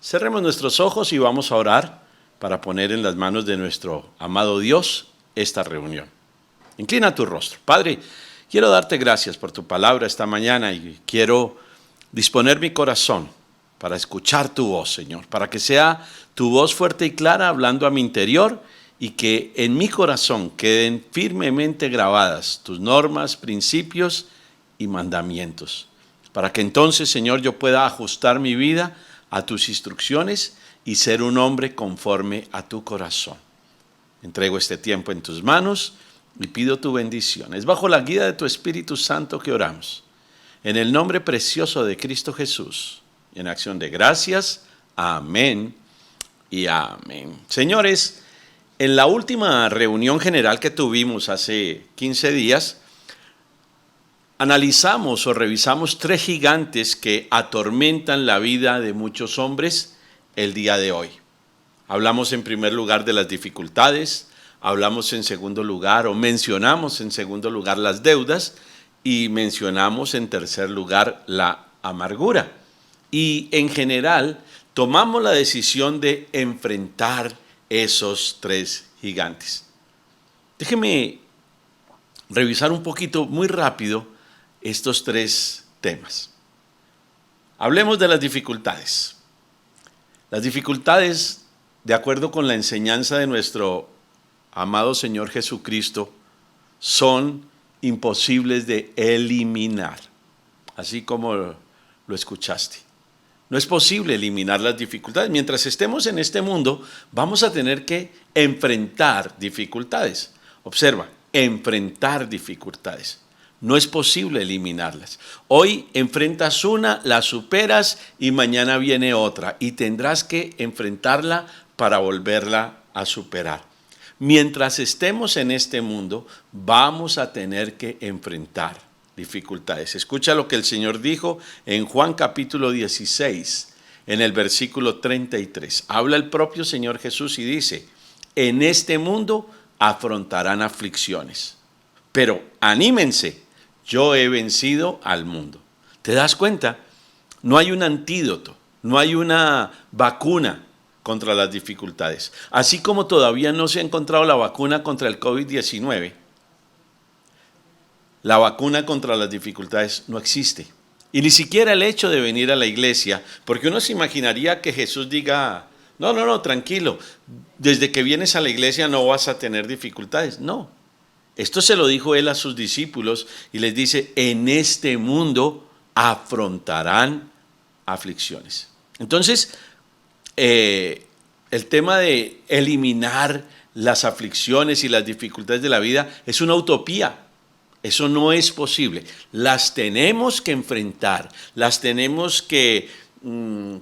Cerremos nuestros ojos y vamos a orar para poner en las manos de nuestro amado Dios esta reunión. Inclina tu rostro. Padre, quiero darte gracias por tu palabra esta mañana y quiero disponer mi corazón para escuchar tu voz, Señor, para que sea tu voz fuerte y clara hablando a mi interior y que en mi corazón queden firmemente grabadas tus normas, principios y mandamientos, para que entonces, Señor, yo pueda ajustar mi vida a tus instrucciones y ser un hombre conforme a tu corazón. Entrego este tiempo en tus manos y pido tu bendición. Es bajo la guía de tu Espíritu Santo que oramos. En el nombre precioso de Cristo Jesús, en acción de gracias, amén y amén. Señores, en la última reunión general que tuvimos hace 15 días, analizamos o revisamos 3 gigantes que atormentan la vida de muchos hombres el día de hoy. Hablamos en primer lugar de las dificultades, hablamos en segundo lugar o mencionamos en segundo lugar las deudas y mencionamos en tercer lugar la amargura. Y en general tomamos la decisión de enfrentar esos 3 gigantes. Déjeme revisar un poquito muy rápido estos 3 temas. Hablemos de las dificultades. Las dificultades, de acuerdo con la enseñanza de nuestro amado Señor Jesucristo, son imposibles de eliminar, así como lo escuchaste. No es posible eliminar las dificultades. Mientras estemos en este mundo, vamos a tener que enfrentar dificultades. Observa, enfrentar dificultades. No es posible eliminarlas. Hoy enfrentas una, la superas y mañana viene otra y tendrás que enfrentarla para volverla a superar. Mientras estemos en este mundo, vamos a tener que enfrentar dificultades. Escucha lo que el Señor dijo en Juan capítulo 16, en el versículo 33. Habla el propio Señor Jesús y dice, en este mundo afrontarán aflicciones, pero anímense, yo he vencido al mundo. ¿Te das cuenta? No hay un antídoto, no hay una vacuna contra las dificultades. Así como todavía no se ha encontrado la vacuna contra el COVID-19, la vacuna contra las dificultades no existe. Y ni siquiera el hecho de venir a la iglesia, porque uno se imaginaría que Jesús diga, no, tranquilo, desde que vienes a la iglesia no vas a tener dificultades. No, esto se lo dijo él a sus discípulos y les dice, en este mundo afrontarán aflicciones. Entonces, el tema de eliminar las aflicciones y las dificultades de la vida es una utopía. Eso no es posible. Las tenemos que enfrentar, las tenemos que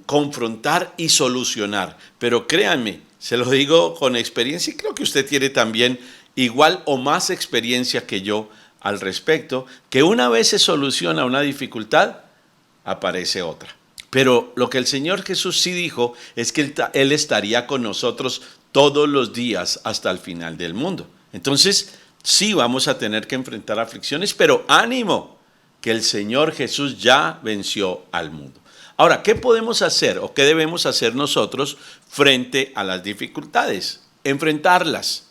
confrontar y solucionar. Pero créanme, se lo digo con experiencia y creo que usted tiene también igual o más experiencia que yo al respecto, que una vez se soluciona una dificultad, aparece otra. Pero lo que el Señor Jesús sí dijo es que Él estaría con nosotros todos los días hasta el final del mundo. Entonces, sí vamos a tener que enfrentar aflicciones, pero ánimo, que el Señor Jesús ya venció al mundo. Ahora, ¿qué podemos hacer o qué debemos hacer nosotros frente a las dificultades? Enfrentarlas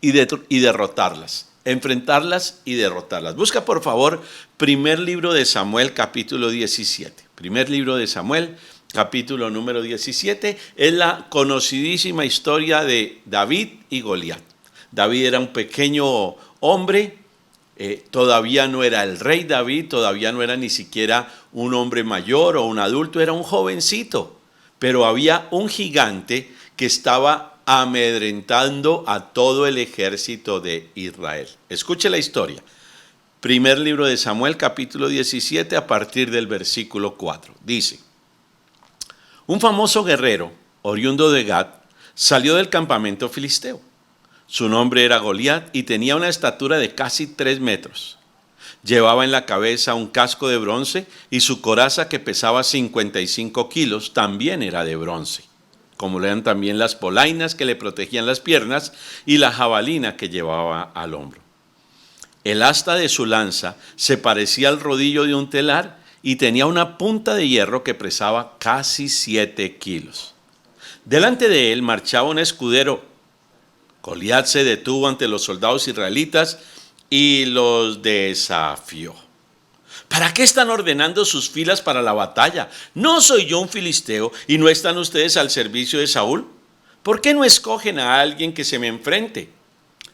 y derrotarlas. Enfrentarlas y derrotarlas. Busca por favor primer libro de Samuel capítulo 17. Primer libro de Samuel capítulo número 17 es la conocidísima historia de David y Goliat. David era un pequeño hombre, todavía no era el rey David, todavía no era ni siquiera un hombre mayor o un adulto, era un jovencito, pero había un gigante que estaba amedrentando a todo el ejército de Israel. Escuche la historia. Primer libro de Samuel, capítulo 17, a partir del versículo 4. Dice, un famoso guerrero, oriundo de Gat, salió del campamento filisteo. Su nombre era Goliat y tenía una estatura de casi 3 metros. Llevaba en la cabeza un casco de bronce y su coraza, que pesaba 55 kilos, también era de bronce, como lo eran también las polainas que le protegían las piernas y la jabalina que llevaba al hombro. El asta de su lanza se parecía al rodillo de un telar y tenía una punta de hierro que pesaba casi 7 kilos. Delante de él marchaba un escudero. Goliat se detuvo ante los soldados israelitas y los desafió. ¿Para qué están ordenando sus filas para la batalla? ¿No soy yo un filisteo y no están ustedes al servicio de Saúl? ¿Por qué no escogen a alguien que se me enfrente?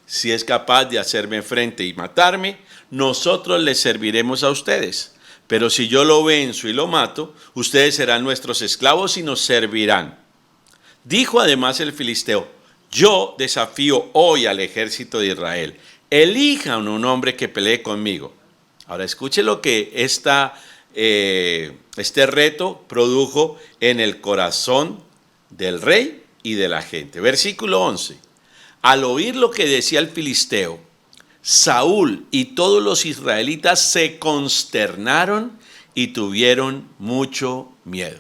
Si es capaz de hacerme frente y matarme, nosotros les serviremos a ustedes. Pero si yo lo venzo y lo mato, ustedes serán nuestros esclavos y nos servirán. Dijo además el filisteo: yo desafío hoy al ejército de Israel. Elijan un hombre que pelee conmigo. Ahora escuche lo que este reto produjo en el corazón del rey y de la gente. Versículo 11. Al oír lo que decía el filisteo, Saúl y todos los israelitas se consternaron y tuvieron mucho miedo.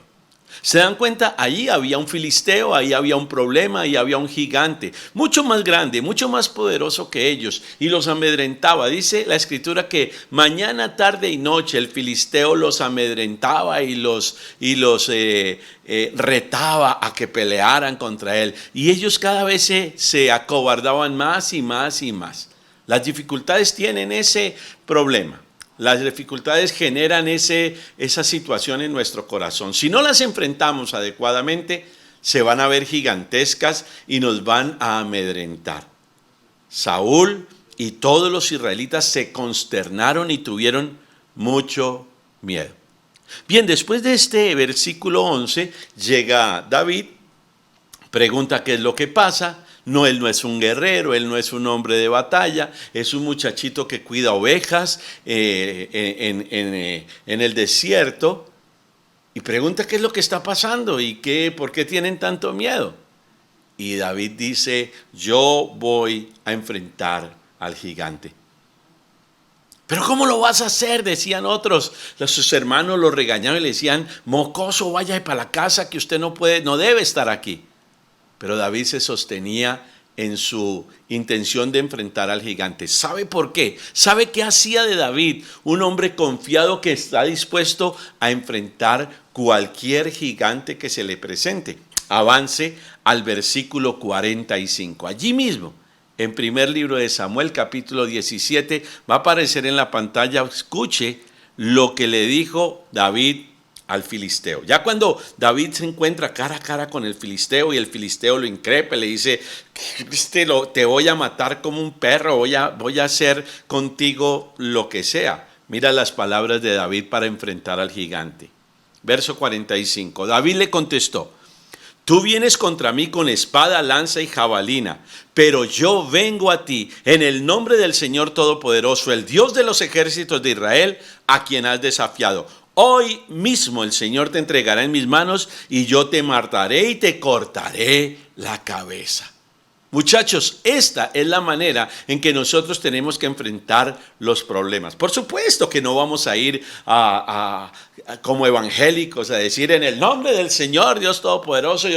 ¿Se dan cuenta? Allí había un filisteo, ahí había un problema, ahí había un gigante, mucho más grande, mucho más poderoso que ellos, y los amedrentaba. Dice la escritura que mañana, tarde y noche el filisteo los amedrentaba y los retaba a que pelearan contra él. Y ellos cada vez se acobardaban más y más y más. Las dificultades tienen ese problema. Las dificultades generan esa situación en nuestro corazón. Si no las enfrentamos adecuadamente, se van a ver gigantescas y nos van a amedrentar. Saúl y todos los israelitas se consternaron y tuvieron mucho miedo. Bien, después de este versículo 11, llega David, pregunta qué es lo que pasa. No, él no es un guerrero, él no es un hombre de batalla, es un muchachito que cuida ovejas en el desierto, y pregunta qué es lo que está pasando y por qué tienen tanto miedo. Y David dice: yo voy a enfrentar al gigante. ¿Pero cómo lo vas a hacer?, decían otros. Sus hermanos lo regañaban y le decían: mocoso, vaya para la casa, que usted no debe estar aquí. Pero David se sostenía en su intención de enfrentar al gigante. ¿Sabe por qué? ¿Sabe qué hacía de David un hombre confiado que está dispuesto a enfrentar cualquier gigante que se le presente? Avance al versículo 45. Allí mismo, en primer libro de Samuel, capítulo 17, va a aparecer en la pantalla. Escuche lo que le dijo David al filisteo. Ya cuando David se encuentra cara a cara con el filisteo y el filisteo lo increpa, le dice: te voy a matar como un perro, voy a hacer contigo lo que sea. Mira las palabras de David para enfrentar al gigante. Verso 45. David le contestó: tú vienes contra mí con espada, lanza y jabalina, pero yo vengo a ti en el nombre del Señor Todopoderoso, el Dios de los ejércitos de Israel, a quien has desafiado. Hoy mismo el Señor te entregará en mis manos y yo te mataré y te cortaré la cabeza. Muchachos, esta es la manera en que nosotros tenemos que enfrentar los problemas. Por supuesto que no vamos a ir como evangélicos a decir: en el nombre del Señor Dios Todopoderoso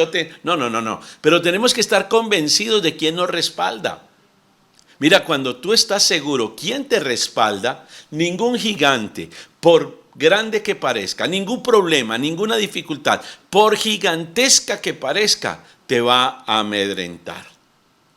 No. Pero tenemos que estar convencidos de quién nos respalda. Mira, cuando tú estás seguro quién te respalda, ningún gigante, por grande que parezca, ningún problema, ninguna dificultad, por gigantesca que parezca, te va a amedrentar.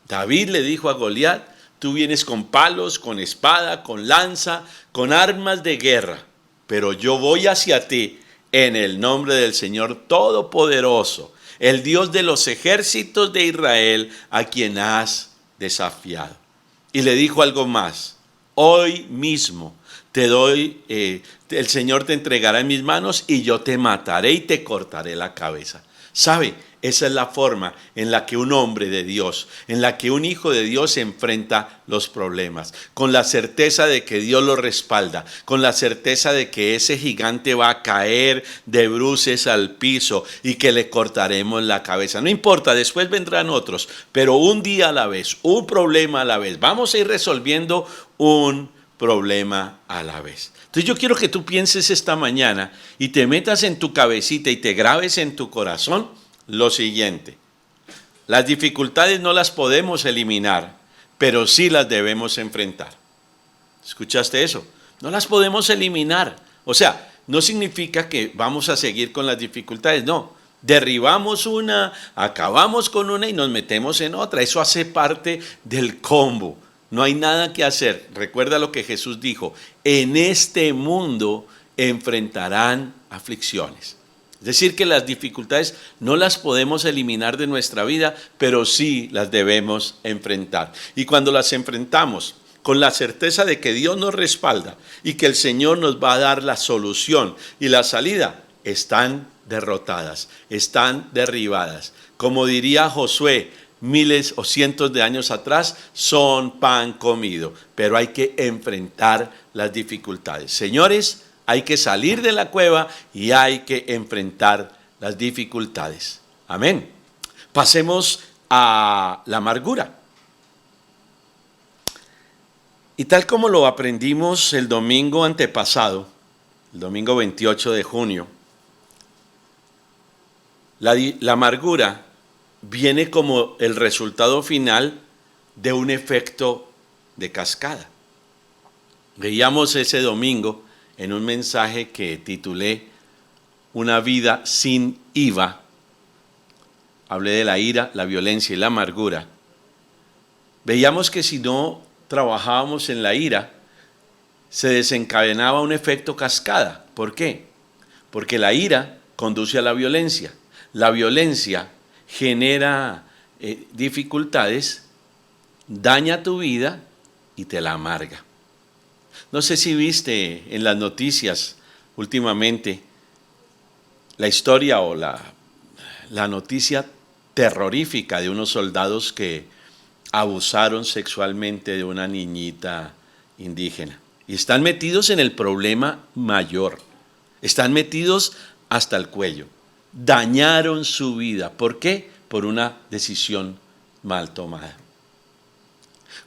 David le dijo a Goliat: tú vienes con palos, con espada, con lanza, con armas de guerra, pero yo voy hacia ti en el nombre del Señor Todopoderoso, el Dios de los ejércitos de Israel, a quien has desafiado. Y le dijo algo más: hoy mismo el Señor te entregará en mis manos y yo te mataré y te cortaré la cabeza. ¿Sabe? Esa es la forma en la que un hombre de Dios, en la que un hijo de Dios enfrenta los problemas, con la certeza de que Dios lo respalda, con la certeza de que ese gigante va a caer de bruces al piso y que le cortaremos la cabeza. No importa, después vendrán otros, pero un día a la vez, un problema a la vez. Vamos a ir resolviendo un problema a la vez. Entonces yo quiero que tú pienses esta mañana y te metas en tu cabecita y te grabes en tu corazón lo siguiente: las dificultades no las podemos eliminar, pero sí las debemos enfrentar. ¿Escuchaste eso? No las podemos eliminar. O sea, no significa que vamos a seguir con las dificultades, no. Derribamos una, acabamos con una y nos metemos en otra. Eso hace parte del combo. No hay nada que hacer. Recuerda lo que Jesús dijo: en este mundo enfrentarán aflicciones. Es decir, que las dificultades no las podemos eliminar de nuestra vida, pero sí las debemos enfrentar. Y cuando las enfrentamos con la certeza de que Dios nos respalda y que el Señor nos va a dar la solución y la salida, están derrotadas, están derribadas. Como diría Josué, miles o cientos de años atrás, son pan comido, pero hay que enfrentar las dificultades. Señores, hay que salir de la cueva y hay que enfrentar las dificultades. Amén. Pasemos a la amargura. Y tal como lo aprendimos el domingo antepasado, el domingo 28 de junio, la amargura viene como el resultado final de un efecto de cascada. Veíamos ese domingo en un mensaje que titulé Una vida sin IVA. Hablé de la ira, la violencia y la amargura. Veíamos que si no trabajábamos en la ira, se desencadenaba un efecto cascada. ¿Por qué? Porque la ira conduce a la violencia. La violencia genera dificultades, daña tu vida y te la amarga. No sé si viste en las noticias últimamente la historia o la noticia terrorífica de unos soldados que abusaron sexualmente de una niñita indígena. Y están metidos en el problema mayor. Están metidos hasta el cuello. Dañaron su vida. ¿Por qué? Por una decisión mal tomada.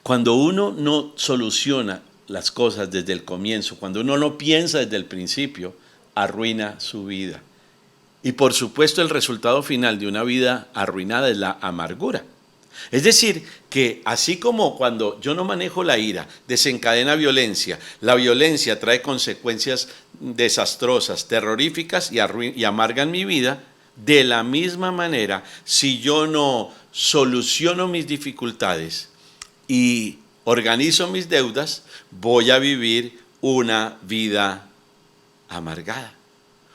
Cuando uno no soluciona las cosas desde el comienzo, cuando uno no piensa desde el principio, arruina su vida. Y por supuesto el resultado final de una vida arruinada es la amargura. Es decir, que así como cuando yo no manejo la ira, desencadena violencia, la violencia trae consecuencias desastrosas, terroríficas y amargan mi vida, de la misma manera, si yo no soluciono mis dificultades y organizo mis deudas, voy a vivir una vida amargada.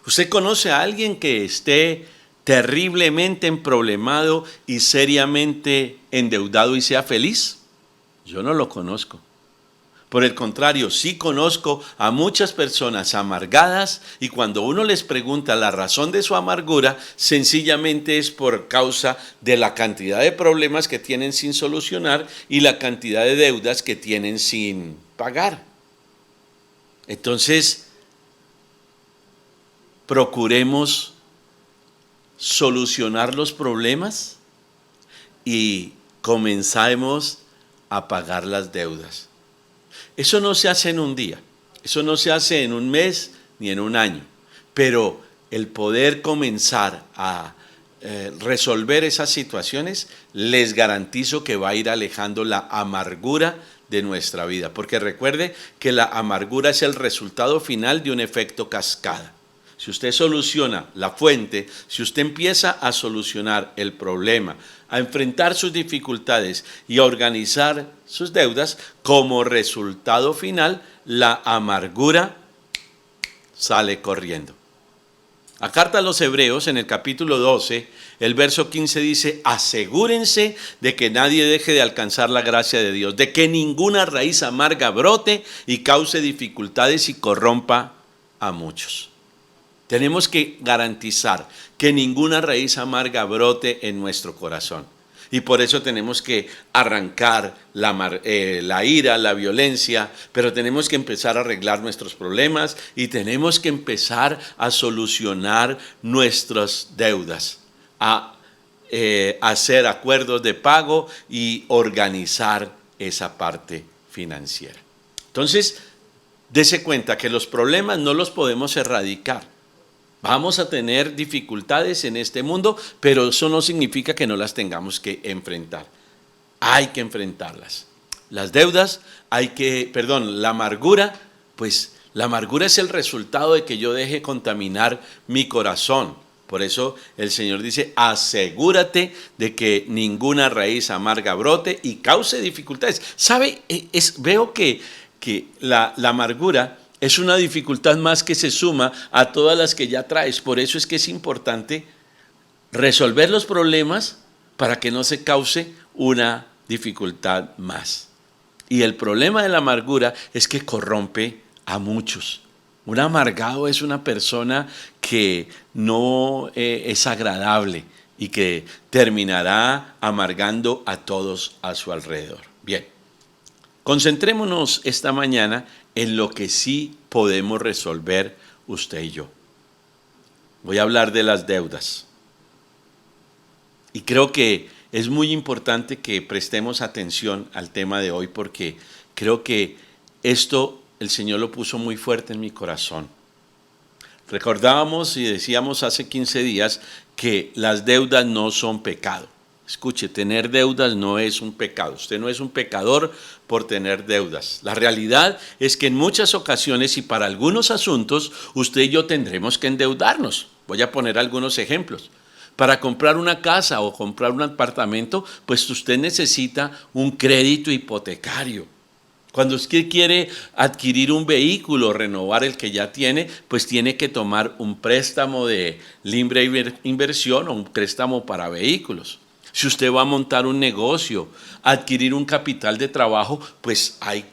¿Usted conoce a alguien que esté terriblemente emproblemado y seriamente endeudado y sea feliz? Yo no lo conozco. Por el contrario, sí conozco a muchas personas amargadas y cuando uno les pregunta la razón de su amargura, sencillamente es por causa de la cantidad de problemas que tienen sin solucionar y la cantidad de deudas que tienen sin pagar. Entonces, procuremos solucionar los problemas y comenzamos a pagar las deudas. Eso no se hace en un día, eso no se hace en un mes ni en un año, pero el poder comenzar a resolver esas situaciones, les garantizo que va a ir alejando la amargura de nuestra vida, porque recuerde que la amargura es el resultado final de un efecto cascada. Si usted soluciona la fuente, si usted empieza a solucionar el problema, a enfrentar sus dificultades y a organizar sus deudas, como resultado final, la amargura sale corriendo. La carta a los Hebreos, en el capítulo 12, el verso 15 dice: asegúrense de que nadie deje de alcanzar la gracia de Dios, de que ninguna raíz amarga brote y cause dificultades y corrompa a muchos. Tenemos que garantizar que ninguna raíz amarga brote en nuestro corazón. Y por eso tenemos que arrancar la ira, la violencia, pero tenemos que empezar a arreglar nuestros problemas y tenemos que empezar a solucionar nuestras deudas, a hacer acuerdos de pago y organizar esa parte financiera. Entonces, dése cuenta que los problemas no los podemos erradicar. Vamos a tener dificultades en este mundo, pero eso no significa que no las tengamos que enfrentar. Hay que enfrentarlas. Las deudas, la amargura, pues La amargura es el resultado de que yo deje contaminar mi corazón. Por eso el Señor dice, asegúrate de que ninguna raíz amarga brote y cause dificultades. ¿Sabe? Veo que la amargura es una dificultad más que se suma a todas las que ya traes. Por eso es que es importante resolver los problemas para que no se cause una dificultad más. Y el problema de la amargura es que corrompe a muchos. Un amargado es una persona que no es agradable y que terminará amargando a todos a su alrededor. Bien, concentrémonos esta mañana en lo que sí podemos resolver usted y yo. Voy a hablar de las deudas. Y creo que es muy importante que prestemos atención al tema de hoy porque creo que esto el Señor lo puso muy fuerte en mi corazón. Recordábamos y decíamos hace 15 días que las deudas no son pecado. Escuche, tener deudas no es un pecado. Usted no es un pecador por tener deudas. La realidad es que en muchas ocasiones y para algunos asuntos usted y yo tendremos que endeudarnos. Voy a poner algunos ejemplos. Para comprar una casa o comprar un apartamento, pues usted necesita un crédito hipotecario. Cuando usted quiere adquirir un vehículo, renovar el que ya tiene, pues tiene que tomar un préstamo de libre inversión o un préstamo para vehículos. Si usted va a montar un negocio, adquirir un capital de trabajo, pues hay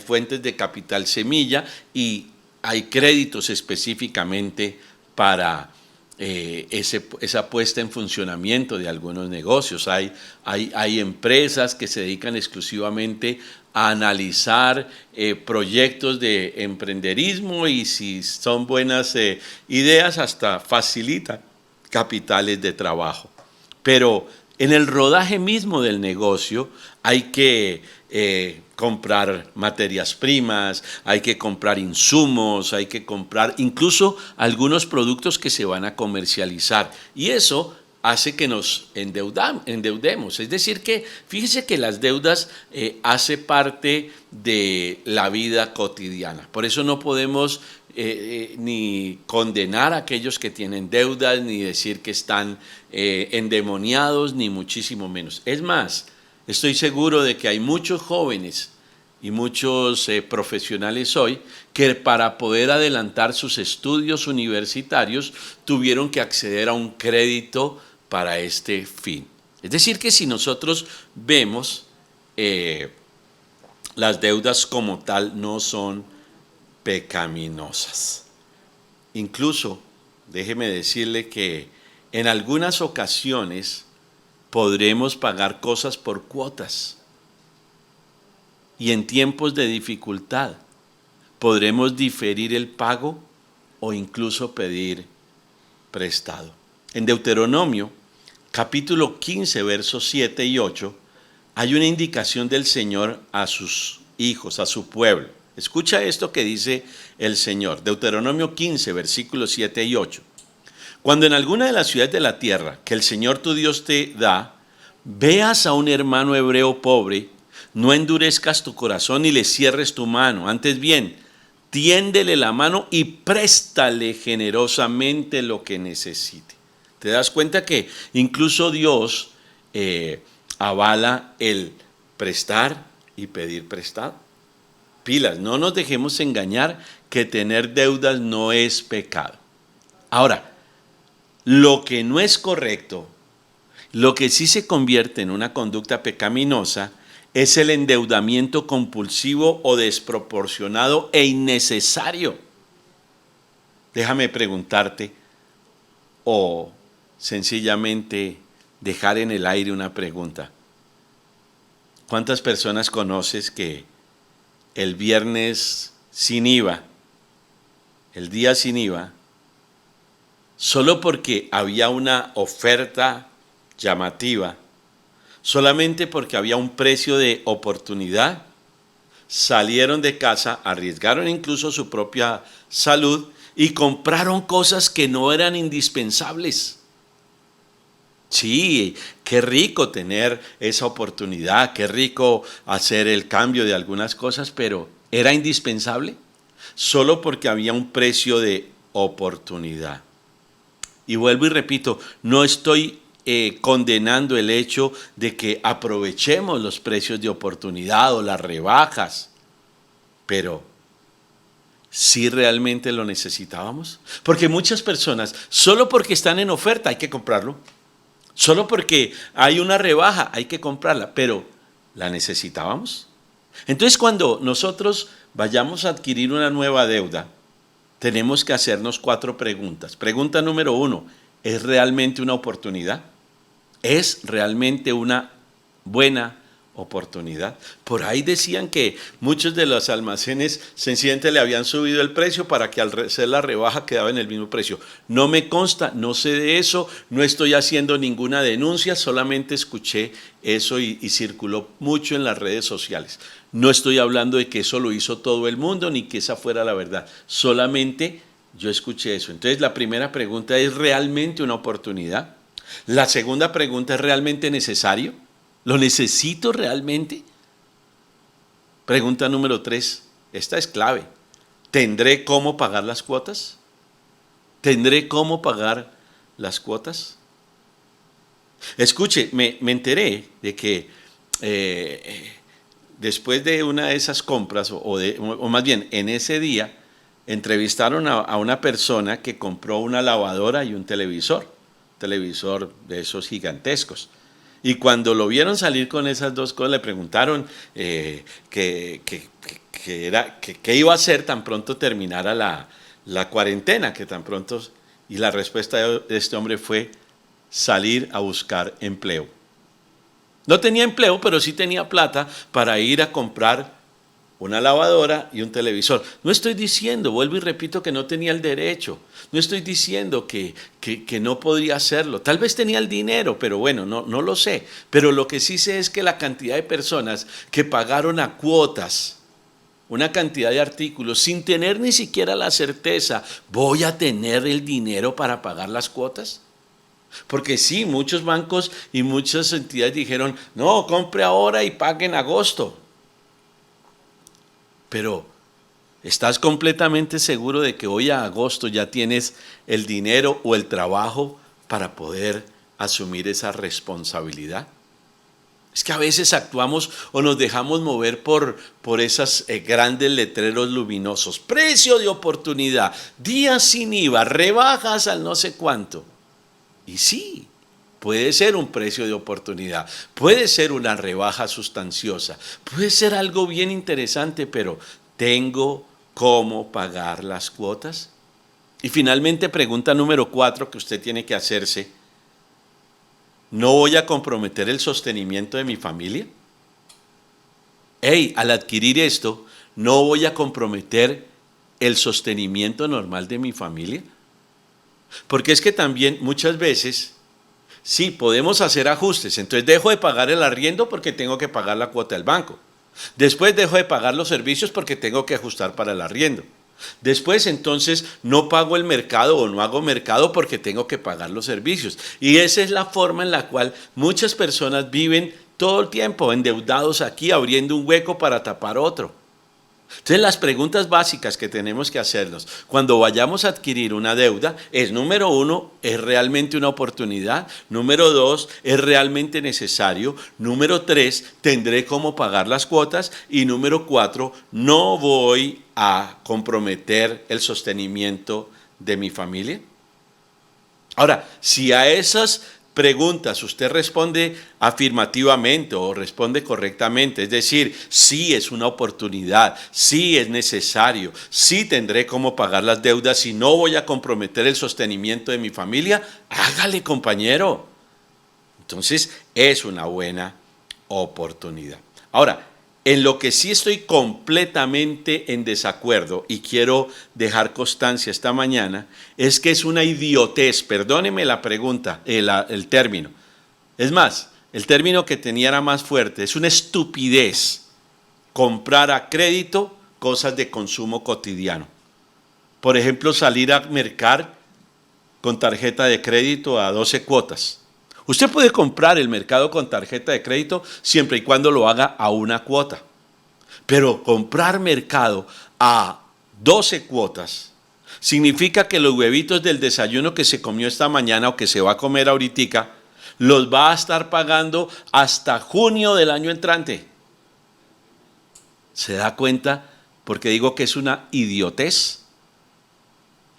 fuentes de capital semilla y hay créditos específicamente para esa puesta en funcionamiento de algunos negocios. Hay empresas que se dedican exclusivamente a analizar proyectos de emprenderismo y si son buenas ideas hasta facilitan capitales de trabajo. Pero en el rodaje mismo del negocio hay que comprar materias primas, hay que comprar insumos, hay que comprar incluso algunos productos que se van a comercializar. Y eso hace que nos endeudemos. Es decir que, fíjese que las deudas hace parte de la vida cotidiana. Por eso no podemos ni condenar a aquellos que tienen deudas, ni decir que están endemoniados, ni muchísimo menos. Es más, estoy seguro de que hay muchos jóvenes y muchos profesionales hoy que para poder adelantar sus estudios universitarios tuvieron que acceder a un crédito para este fin. Es decir que si nosotros vemos las deudas como tal no son pecaminosas. Incluso, déjeme decirle que en algunas ocasiones podremos pagar cosas por cuotas y en tiempos de dificultad podremos diferir el pago o incluso pedir prestado. En Deuteronomio, capítulo 15, versos 7 y 8, hay una indicación del Señor a sus hijos, a su pueblo. Escucha esto que dice el Señor. Deuteronomio 15, versículos 7 y 8. Cuando en alguna de las ciudades de la tierra que el Señor tu Dios te da, veas a un hermano hebreo pobre, no endurezcas tu corazón ni le cierres tu mano. Antes bien, tiéndele la mano y préstale generosamente lo que necesite. ¿Te das cuenta que incluso Dios avala el prestar y pedir prestado? Pilas, no nos dejemos engañar que tener deudas no es pecado. Ahora, lo que no es correcto, lo que sí se convierte en una conducta pecaminosa, es el endeudamiento compulsivo o desproporcionado e innecesario. Déjame preguntarte o sencillamente dejar en el aire una pregunta. ¿Cuántas personas conoces que el viernes sin IVA, el día sin IVA, solo porque había una oferta llamativa, solamente porque había un precio de oportunidad, salieron de casa, arriesgaron incluso su propia salud y compraron cosas que no eran indispensables? Sí, qué rico tener esa oportunidad, qué rico hacer el cambio de algunas cosas, pero ¿era indispensable? solo porque había un precio de oportunidad. Y vuelvo y repito, no estoy condenando el hecho de que aprovechemos los precios de oportunidad o las rebajas, pero ¿sí realmente lo necesitábamos? Porque muchas personas, solo porque están en oferta hay que comprarlo, solo porque hay una rebaja hay que comprarla, pero ¿la necesitábamos? Entonces, cuando nosotros vayamos a adquirir una nueva deuda, tenemos que hacernos 4 preguntas. Pregunta número 1, ¿es realmente una oportunidad? ¿Es realmente una buena oportunidad? Por ahí decían que muchos de los almacenes sencillamente le habían subido el precio para que al hacer la rebaja quedaba en el mismo precio. No me consta, no sé de eso, no estoy haciendo ninguna denuncia, solamente escuché eso y circuló mucho en las redes sociales. No estoy hablando de que eso lo hizo todo el mundo ni que esa fuera la verdad, solamente yo escuché eso. Entonces la primera pregunta, ¿es realmente una oportunidad? La segunda pregunta, ¿es realmente necesario? ¿Lo necesito realmente? Pregunta número 3, esta es clave. ¿Tendré cómo pagar las cuotas? ¿Tendré cómo pagar las cuotas? Escuche, me enteré de que después de una de esas compras, o más bien en ese día, entrevistaron a una persona que compró una lavadora y un televisor de esos gigantescos. Y cuando lo vieron salir con esas dos cosas, le preguntaron qué iba a hacer tan pronto terminara la cuarentena, que tan pronto, y la respuesta de este hombre fue salir a buscar empleo. No tenía empleo, pero sí tenía plata para ir a comprar una lavadora y un televisor. No estoy diciendo, vuelvo y repito, que no tenía el derecho. No estoy diciendo que no podría hacerlo. Tal vez tenía el dinero, pero bueno, no lo sé. Pero lo que sí sé es que la cantidad de personas que pagaron a cuotas una cantidad de artículos sin tener ni siquiera la certeza, ¿voy a tener el dinero para pagar las cuotas? Porque sí, muchos bancos y muchas entidades dijeron, no, compre ahora y pague en agosto. Pero, ¿estás completamente seguro de que hoy a agosto ya tienes el dinero o el trabajo para poder asumir esa responsabilidad? Es que a veces actuamos o nos dejamos mover por esos grandes letreros luminosos. Precio de oportunidad, días sin IVA, rebajas al no sé cuánto. Y sí, puede ser un precio de oportunidad, puede ser una rebaja sustanciosa, puede ser algo bien interesante, pero ¿tengo cómo pagar las cuotas? Y finalmente, pregunta número 4 que usted tiene que hacerse, ¿no voy a comprometer el sostenimiento de mi familia? Al adquirir esto, ¿no voy a comprometer el sostenimiento normal de mi familia? Porque es que también muchas veces, sí, podemos hacer ajustes. Entonces dejo de pagar el arriendo porque tengo que pagar la cuota del banco. Después dejo de pagar los servicios porque tengo que ajustar para el arriendo. Después entonces no pago el mercado o no hago mercado porque tengo que pagar los servicios. Y esa es la forma en la cual muchas personas viven todo el tiempo endeudados aquí, abriendo un hueco para tapar otro. Entonces las preguntas básicas que tenemos que hacernos cuando vayamos a adquirir una deuda es, número 1, ¿es realmente una oportunidad? Número 2, ¿es realmente necesario? Número 3, ¿tendré cómo pagar las cuotas? Y número 4, ¿no voy a comprometer el sostenimiento de mi familia? Ahora, si a esas preguntas usted responde afirmativamente o responde correctamente, es decir, sí es una oportunidad, sí es necesario, sí tendré cómo pagar las deudas y no voy a comprometer el sostenimiento de mi familia, hágale, compañero. Entonces es una buena oportunidad. Ahora, en lo que sí estoy completamente en desacuerdo y quiero dejar constancia esta mañana es que es una idiotez, perdóneme la pregunta, el término. Es más, el término que tenía era más fuerte, es una estupidez comprar a crédito cosas de consumo cotidiano. Por ejemplo, salir a mercar con tarjeta de crédito a 12 cuotas. Usted puede comprar el mercado con tarjeta de crédito siempre y cuando lo haga a una cuota. Pero comprar mercado a 12 cuotas, significa que los huevitos del desayuno que se comió esta mañana o que se va a comer ahorita, los va a estar pagando hasta junio del año entrante. ¿Se da cuenta? Porque digo que es una idiotez.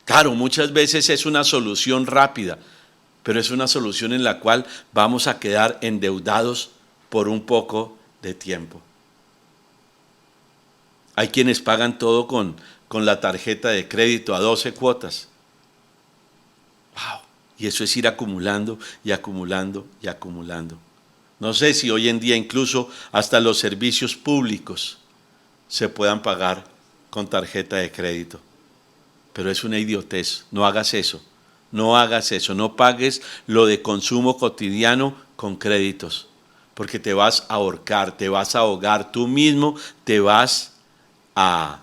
Claro, muchas veces es una solución rápida, pero es una solución en la cual vamos a quedar endeudados por un poco de tiempo. Hay quienes pagan todo con la tarjeta de crédito a 12 cuotas. ¡Wow! Y eso es ir acumulando y acumulando y acumulando. No sé si hoy en día incluso hasta los servicios públicos se puedan pagar con tarjeta de crédito. Pero es una idiotez, no hagas eso, no hagas eso, no pagues lo de consumo cotidiano con créditos, porque te vas a ahorcar, te vas a ahogar, tú mismo te vas a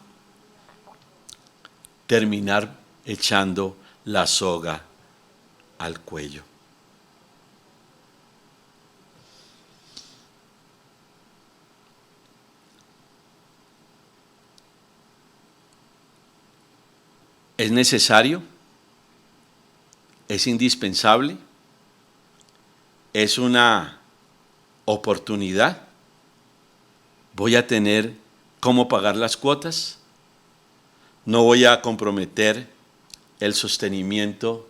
terminar echando la soga al cuello. ¿Es necesario? ¿Es indispensable? ¿Es una oportunidad? ¿Voy a tener cómo pagar las cuotas? ¿No voy a comprometer el sostenimiento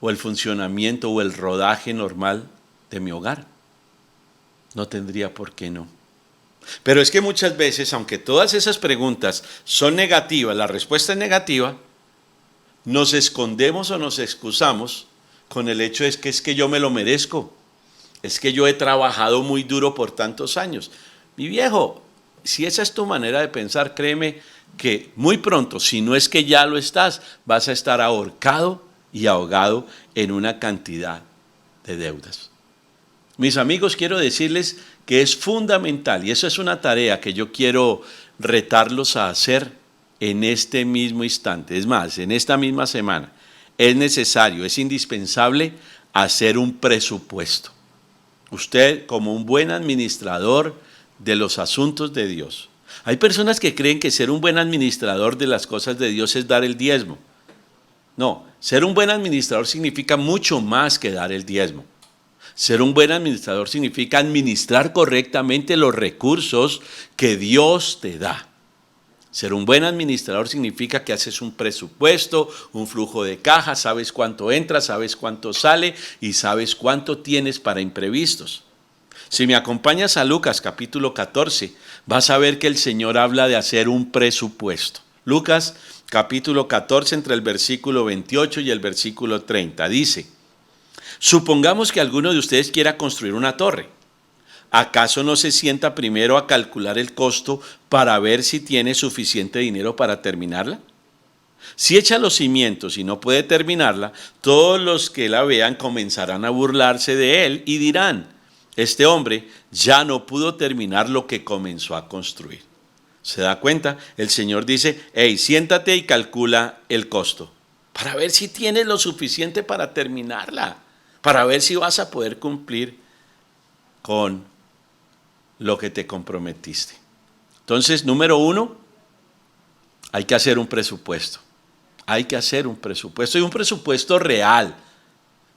o el funcionamiento o el rodaje normal de mi hogar? No tendría por qué no. Pero es que muchas veces, aunque todas esas preguntas son negativas, la respuesta es negativa, nos escondemos o nos excusamos con el hecho es que yo me lo merezco, es que yo he trabajado muy duro por tantos años. Mi viejo, si esa es tu manera de pensar, créeme que muy pronto, si no es que ya lo estás, vas a estar ahorcado y ahogado en una cantidad de deudas. Mis amigos, quiero decirles que es fundamental, y eso es una tarea que yo quiero retarlos a hacer en este mismo instante. Es más, en esta misma semana, es necesario, es indispensable hacer un presupuesto. Usted, como un buen administrador de los asuntos de Dios. Hay personas que creen que ser un buen administrador de las cosas de Dios es dar el diezmo. No, ser un buen administrador significa mucho más que dar el diezmo. Ser un buen administrador significa administrar correctamente los recursos que Dios te da. Ser un buen administrador significa que haces un presupuesto, un flujo de caja, sabes cuánto entra, sabes cuánto sale y sabes cuánto tienes para imprevistos. Si me acompañas a Lucas capítulo 14, vas a ver que el Señor habla de hacer un presupuesto. Lucas capítulo 14, entre el versículo 28 y el versículo 30, dice: supongamos que alguno de ustedes quiera construir una torre. ¿Acaso no se sienta primero a calcular el costo para ver si tiene suficiente dinero para terminarla? Si echa los cimientos y no puede terminarla, todos los que la vean comenzarán a burlarse de él y dirán: este hombre ya no pudo terminar lo que comenzó a construir. ¿Se da cuenta? El Señor dice: hey, siéntate y calcula el costo para ver si tienes lo suficiente para terminarla, para ver si vas a poder cumplir con lo que te comprometiste. Entonces, número 1, hay que hacer un presupuesto. Hay que hacer un presupuesto, y un presupuesto real,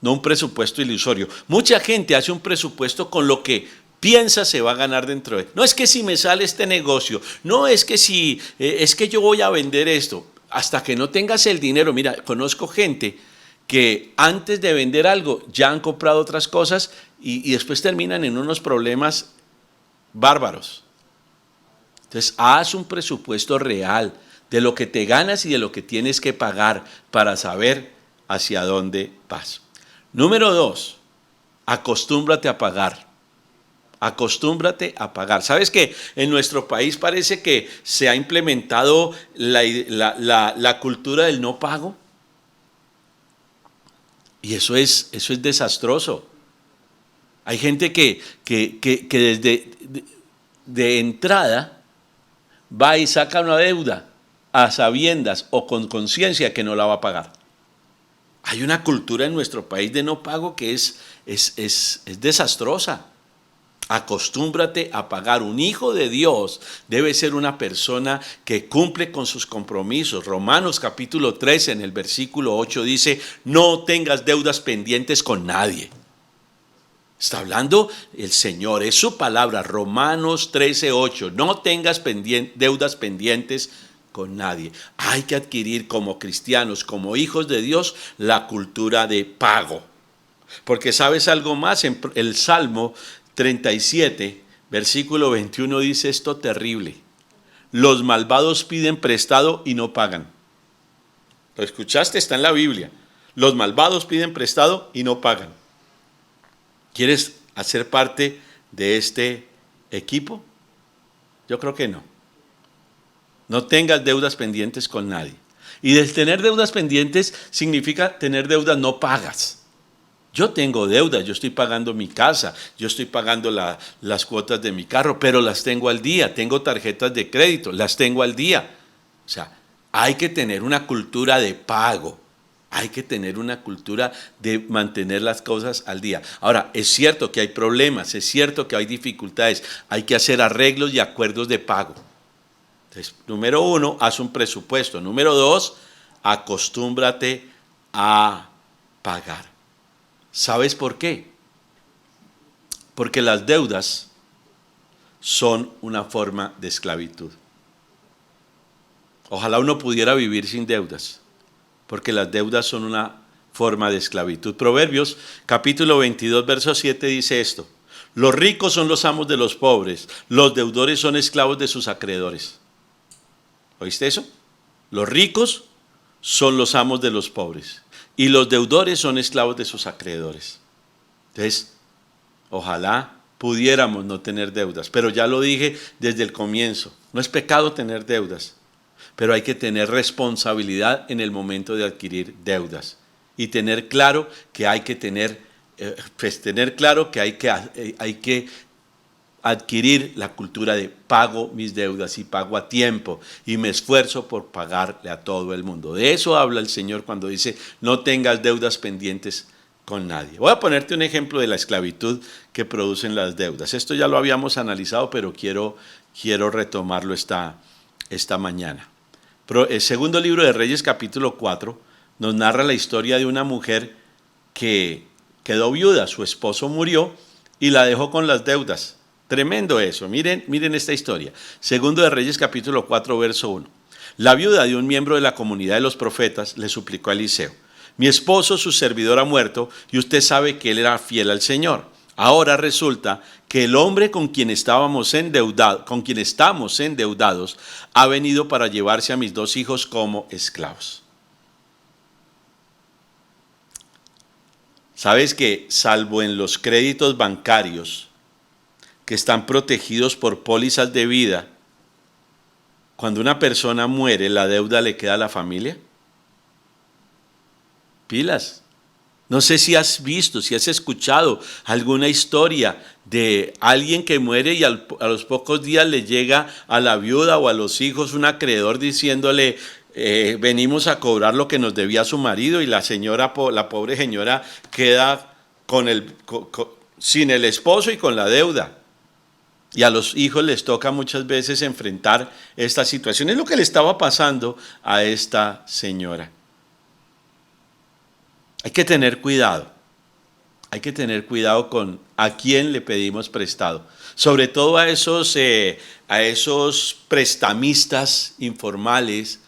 no un presupuesto ilusorio. Mucha gente hace un presupuesto con lo que piensa se va a ganar dentro de él. No es que si me sale este negocio, no es que si, es que yo voy a vender esto. Hasta que no tengas el dinero, mira, conozco gente que antes de vender algo ya han comprado otras cosas y después terminan en unos problemas bárbaros. Entonces, haz un presupuesto real de lo que te ganas y de lo que tienes que pagar para saber hacia dónde vas. Número 2, acostúmbrate a pagar. Acostúmbrate a pagar. ¿Sabes qué? En nuestro país parece que se ha implementado la cultura del no pago. Y eso es desastroso. Hay gente que desde de entrada va y saca una deuda a sabiendas o con conciencia que no la va a pagar. Hay una cultura en nuestro país de no pago que es desastrosa. Acostúmbrate a pagar. Un hijo de Dios debe ser una persona que cumple con sus compromisos. Romanos capítulo 13 en el versículo 8 dice, no tengas deudas pendientes con nadie. Está hablando el Señor, es su palabra, Romanos 13:8. No tengas deudas pendientes con nadie. Hay que adquirir como cristianos, como hijos de Dios, la cultura de pago. Porque ¿sabes algo más? En el Salmo 37, versículo 21 dice esto terrible. Los malvados piden prestado y no pagan. ¿Lo escuchaste? Está en la Biblia. Los malvados piden prestado y no pagan. ¿Quieres hacer parte de este equipo? Yo creo que no. No tengas deudas pendientes con nadie. Y de tener deudas pendientes significa tener deudas no pagas. Yo tengo deudas, yo estoy pagando mi casa, yo estoy pagando las cuotas de mi carro, pero las tengo al día. Tengo tarjetas de crédito, las tengo al día. O sea, hay que tener una cultura de pago. Hay que tener una cultura de mantener las cosas al día. Ahora, es cierto que hay problemas, es cierto que hay dificultades. Hay que hacer arreglos y acuerdos de pago. Entonces, número 1, haz un presupuesto. Número 2, acostúmbrate a pagar. ¿Sabes por qué? Porque las deudas son una forma de esclavitud. Ojalá uno pudiera vivir sin deudas, porque las deudas son una forma de esclavitud. Proverbios capítulo 22, verso 7 dice esto. Los ricos son los amos de los pobres, los deudores son esclavos de sus acreedores. ¿Oíste eso? Los ricos son los amos de los pobres y los deudores son esclavos de sus acreedores. Entonces, ojalá pudiéramos no tener deudas, pero ya lo dije desde el comienzo, no es pecado tener deudas, pero hay que tener responsabilidad en el momento de adquirir deudas y tener claro que hay que hay que adquirir la cultura de pago mis deudas y pago a tiempo y me esfuerzo por pagarle a todo el mundo. De eso habla el Señor cuando dice no tengas deudas pendientes con nadie. Voy a ponerte un ejemplo de la esclavitud que producen las deudas. Esto ya lo habíamos analizado, pero quiero retomarlo esta mañana. El segundo libro de Reyes capítulo 4 nos narra la historia de una mujer que quedó viuda, su esposo murió y la dejó con las deudas. Tremendo eso, miren esta historia. Segundo de Reyes capítulo 4 verso 1. La viuda de un miembro de la comunidad de los profetas le suplicó a Eliseo, mi esposo, su servidor, ha muerto y usted sabe que él era fiel al Señor. Ahora resulta que el hombre con quien estamos endeudados ha venido para llevarse a mis 2 hijos como esclavos. ¿Sabes que salvo en los créditos bancarios que están protegidos por pólizas de vida, cuando una persona muere, la deuda le queda a la familia? Pilas. No sé si has visto, si has escuchado alguna historia de alguien que muere y a los pocos días le llega a la viuda o a los hijos un acreedor diciéndole, venimos a cobrar lo que nos debía su marido, y la pobre señora queda sin el esposo y con la deuda. Y a los hijos les toca muchas veces enfrentar esta situación. Es lo que le estaba pasando a esta señora. Hay que tener cuidado. Hay que tener cuidado con a quién le pedimos prestado. Sobre todo a esos prestamistas informales.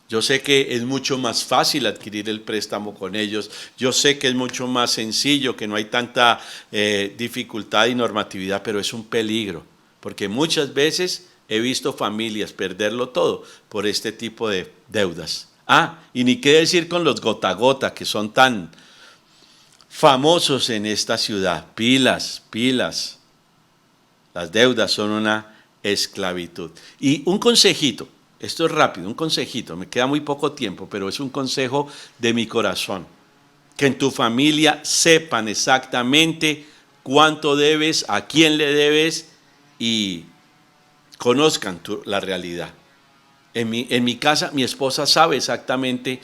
Yo sé que es mucho más fácil adquirir el préstamo con ellos. Yo sé que es mucho más sencillo, que no hay tanta dificultad y normatividad, pero es un peligro. Porque muchas veces he visto familias perderlo todo por este tipo de deudas. Y ni qué decir con los gota a gota, que son tan famosos en esta ciudad. Pilas. Las deudas son una esclavitud. Y un consejito. Esto es rápido, un consejito, me queda muy poco tiempo, pero es un consejo de mi corazón. Que en tu familia sepan exactamente cuánto debes, a quién le debes y conozcan la realidad. En mi casa, mi esposa sabe exactamente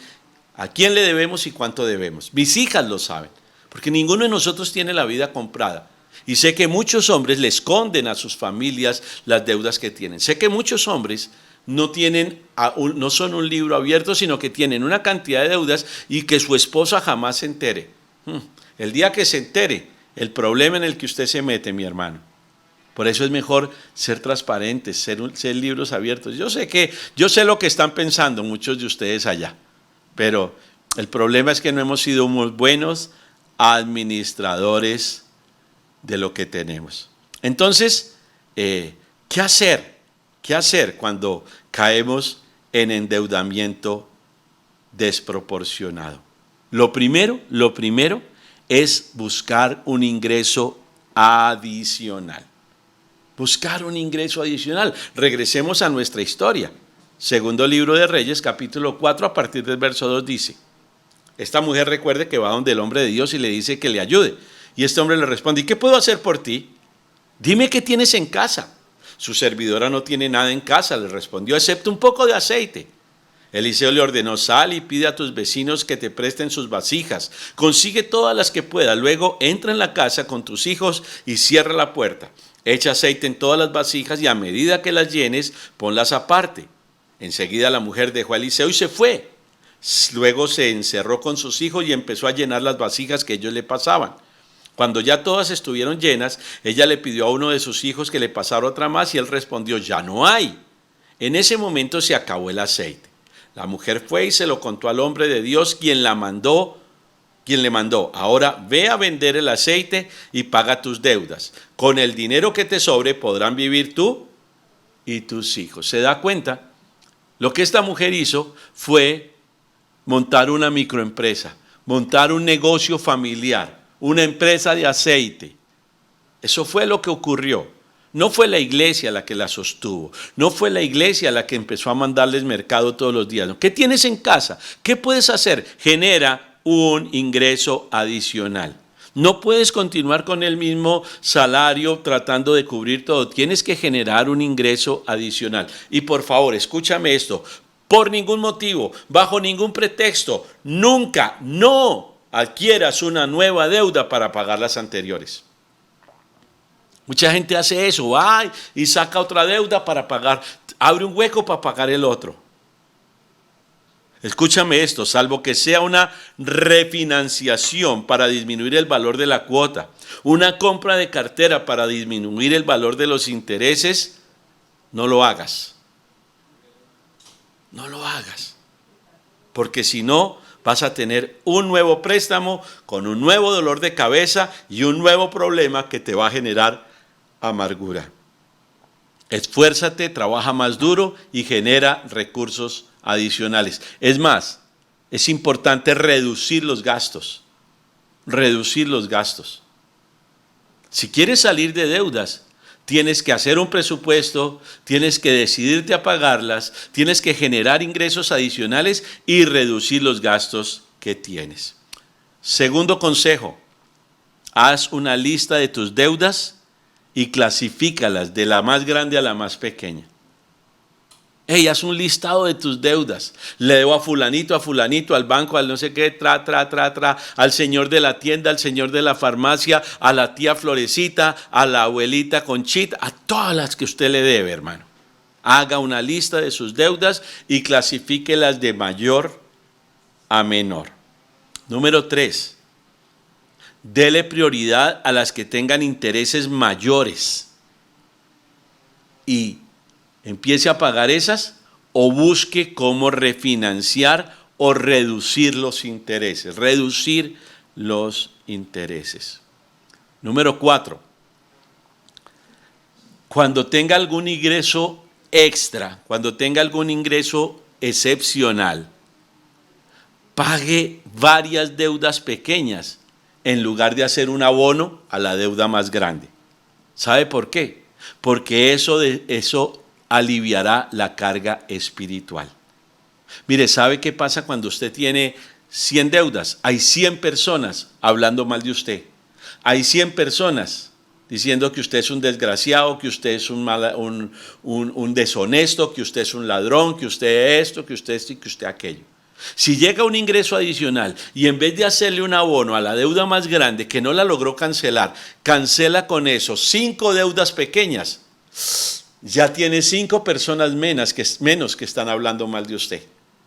a quién le debemos y cuánto debemos. Mis hijas lo saben, porque ninguno de nosotros tiene la vida comprada. Y sé que muchos hombres le esconden a sus familias las deudas que tienen. Sé que muchos hombres no son un libro abierto, sino que tienen una cantidad de deudas y que su esposa jamás se entere. El día que se entere, el problema en el que usted se mete, mi hermano. Por eso es mejor ser transparentes, ser libros abiertos. Yo sé lo que están pensando muchos de ustedes allá, pero el problema es que no hemos sido muy buenos administradores de lo que tenemos. Entonces, ¿qué hacer? ¿Qué hacer cuando caemos en endeudamiento desproporcionado? Lo primero es buscar un ingreso adicional. Buscar un ingreso adicional. Regresemos a nuestra historia. Segundo libro de Reyes, capítulo 4, a partir del verso 2 dice: esta mujer, recuerde que va donde el hombre de Dios y le dice que le ayude. Y este hombre le responde: ¿y qué puedo hacer por ti? Dime qué tienes en casa. Su servidora no tiene nada en casa, le respondió, excepto un poco de aceite. Eliseo le ordenó: sal y pide a tus vecinos que te presten sus vasijas. Consigue todas las que puedas. Luego entra en la casa con tus hijos y cierra la puerta. Echa aceite en todas las vasijas y a medida que las llenes, ponlas aparte. Enseguida la mujer dejó a Eliseo y se fue. Luego se encerró con sus hijos y empezó a llenar las vasijas que ellos le pasaban. Cuando ya todas estuvieron llenas, ella le pidió a uno de sus hijos que le pasara otra más y él respondió: ya no hay. En ese momento se acabó el aceite. La mujer fue y se lo contó al hombre de Dios, quien le mandó: ahora ve a vender el aceite y paga tus deudas. Con el dinero que te sobre podrán vivir tú y tus hijos. ¿Se da cuenta? Lo que esta mujer hizo fue montar una microempresa, montar un negocio familiar, una empresa de aceite. Eso fue lo que ocurrió. No fue la iglesia la que la sostuvo, no fue la iglesia la que empezó a mandarles mercado todos los días. ¿Qué tienes en casa? ¿Qué puedes hacer? Genera un ingreso adicional. No puedes continuar con el mismo salario tratando de cubrir todo. Tienes que generar un ingreso adicional. Y por favor, escúchame esto. Por ningún motivo, bajo ningún pretexto, nunca, no adquieras una nueva deuda para pagar las anteriores. Mucha gente hace eso, va y saca otra deuda para pagar, abre un hueco para pagar el otro. Escúchame esto: salvo que sea una refinanciación para disminuir el valor de la cuota, una compra de cartera para disminuir el valor de los intereses, no lo hagas. No lo hagas. Porque si no, vas a tener un nuevo préstamo con un nuevo dolor de cabeza y un nuevo problema que te va a generar amargura. Esfuérzate, trabaja más duro y genera recursos adicionales. Es más, es importante reducir los gastos. Reducir los gastos. Si quieres salir de deudas, tienes que hacer un presupuesto, tienes que decidirte a pagarlas, tienes que generar ingresos adicionales y reducir los gastos que tienes. Segundo consejo: haz una lista de tus deudas y clasifícalas de la más grande a la más pequeña. Haz un listado de tus deudas. Le debo a fulanito, al banco, al no sé qué, al señor de la tienda, al señor de la farmacia, a la tía Florecita, a la abuelita Conchita, a todas las que usted le debe, hermano. Haga una lista de sus deudas y clasifíquelas de mayor a menor. Número 3. Dele prioridad a las que tengan intereses mayores y empiece a pagar esas, o busque cómo refinanciar o reducir los intereses. Reducir los intereses. Número 4. Cuando tenga algún ingreso extra, cuando tenga algún ingreso excepcional, pague varias deudas pequeñas en lugar de hacer un abono a la deuda más grande. ¿Sabe por qué? Porque eso aliviará la carga espiritual. Mire, ¿sabe qué pasa cuando usted tiene 100 deudas? Hay 100 personas hablando mal de usted. Hay 100 personas diciendo que usted es un desgraciado, que usted es un deshonesto, que usted es un ladrón, que usted esto, que usted esto y que usted aquello. Si llega un ingreso adicional y en vez de hacerle un abono a la deuda más grande que no la logró cancelar, cancela con eso 5 deudas pequeñas, ya tiene 5 personas menos que están hablando mal de usted.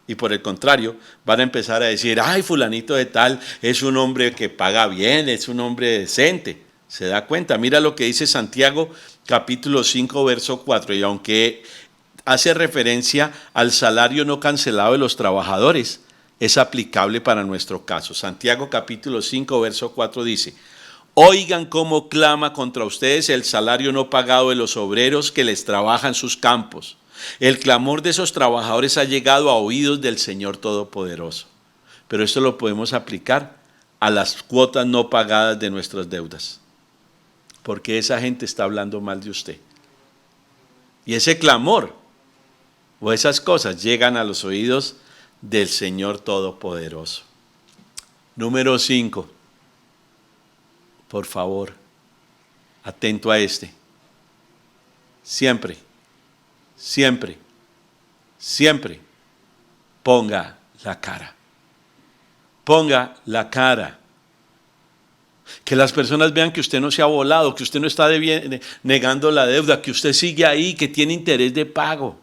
Y por el contrario, van a empezar a decir, ay, fulanito de tal es un hombre que paga bien, es un hombre decente. ¿Se da cuenta? Mira lo que dice Santiago capítulo 5, verso 4. Y aunque hace referencia al salario no cancelado de los trabajadores, es aplicable para nuestro caso. Santiago capítulo 5, verso 4 dice, oigan cómo clama contra ustedes el salario no pagado de los obreros que les trabajan sus campos. El clamor de esos trabajadores ha llegado a oídos del Señor Todopoderoso. Pero esto lo podemos aplicar a las cuotas no pagadas de nuestras deudas, porque esa gente está hablando mal de usted. Y ese clamor o esas cosas llegan a los oídos del Señor Todopoderoso. Número 5. Por favor, atento a este. Siempre ponga la cara. Ponga la cara. Que las personas vean que usted no se ha volado, que usted no está negando la deuda, que usted sigue ahí, que tiene interés de pago.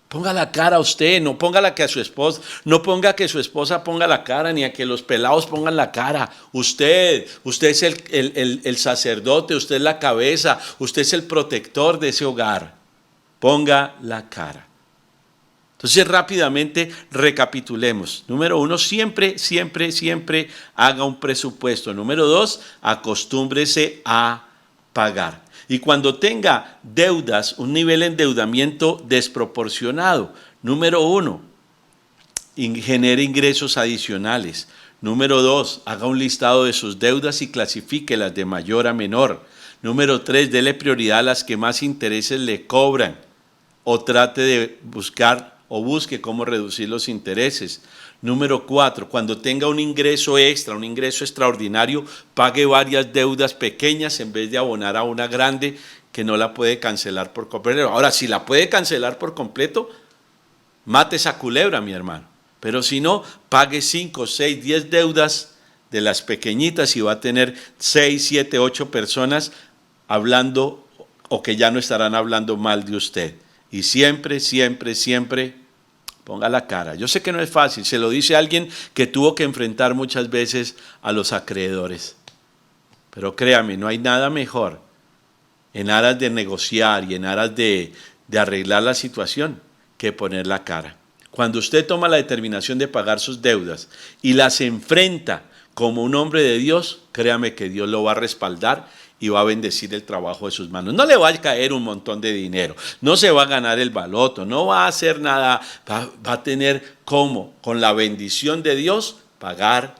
Ponga la cara a usted, no ponga la que a su esposa, no ponga que su esposa ponga la cara, ni a que los pelados pongan la cara. Usted es el sacerdote, usted es la cabeza, usted es el protector de ese hogar. Ponga la cara. Entonces rápidamente recapitulemos. Número 1, siempre haga un presupuesto. Número 2, acostúmbrese a pagar. Y cuando tenga deudas, un nivel de endeudamiento desproporcionado. Número 1, genere ingresos adicionales. Número 2, haga un listado de sus deudas y clasifíquelas de mayor a menor. Número 3, dele prioridad a las que más intereses le cobran. O trate de busque cómo reducir los intereses. Número 4, cuando tenga un ingreso extra, un ingreso extraordinario, pague varias deudas pequeñas en vez de abonar a una grande que no la puede cancelar por completo. Ahora, si la puede cancelar por completo, mate esa culebra, mi hermano. Pero si no, pague 5, 6, 10 deudas de las pequeñitas y va a tener 6, 7, 8 personas hablando o que ya no estarán hablando mal de usted. Y siempre ponga la cara. Yo sé que no es fácil, se lo dice alguien que tuvo que enfrentar muchas veces a los acreedores. Pero créame, no hay nada mejor en aras de negociar y en aras de arreglar la situación que poner la cara. Cuando usted toma la determinación de pagar sus deudas y las enfrenta como un hombre de Dios, créame que Dios lo va a respaldar y va a bendecir el trabajo de sus manos. No le va a caer un montón de dinero, no se va a ganar el baloto, no va a hacer nada, va a tener como, con la bendición de Dios, pagar